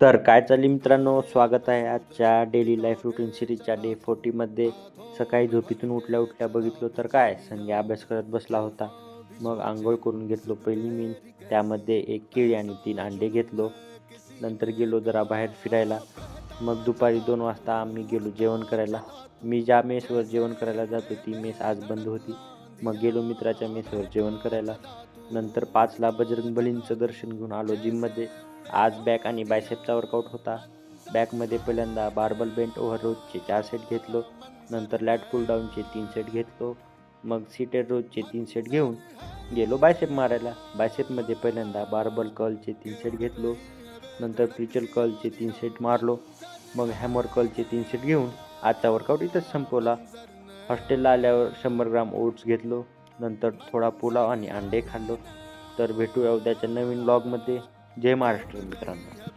तर काय चालली मित्रांनो, स्वागत आहे आजच्या डेली लाईफ रुटीन सिरीजच्या डे 40मध्ये. सकाळी झोपेतून उठल्या उठल्या बघितलं तर काय संध्या अभ्यास करत बसला होता. मग आंघोळ करून घेतलो पहिली मी. त्यामध्ये एक केळी आणि 3 अंडे घेतलो. नंतर गेलो जरा बाहेर फिरायला. मग दुपारी 2 वाजता आम्ही गेलो जेवण करायला. मी ज्या मेसवर जेवण करायला जातो ती मेस आज बंद होती. मग गेलो मित्राच्या मेसवर जेवण करायला. नंतर 5ला बजरंगबलींचं दर्शन घेऊन आलो जिममध्ये. आज बॅक आणि बायसेपचा वर्कआउट होता. बॅकमध्ये पहिल्यांदा बार्बल बेंट ओव्हर रोजचे 4 सेट घेतलो. नंतर लॅट पुल डाऊनचे 3 सेट घेतलो. मग सीटेड रोजचे 3 सेट घेऊन गेलो बायसेप मारायला. बायसेपमध्ये पहिल्यांदा बार्बल कर्लचे 3 सेट घेतलो. नंतर प्रिचल कर्लचे 3 सेट मारलो. मग हॅमर कर्लचे 3 सेट घेऊन आजचा वर्कआउट इथंच संपवला. हॉस्टेलला आल्यावर 100 ग्राम ओट्स घेतलो. नंतर थोडा पुलाव आणि अंडे खाल्लो. तर भेटूया उद्याच्या नवीन ब्लॉगमध्ये. जय महाराष्ट्र मित्रांनो.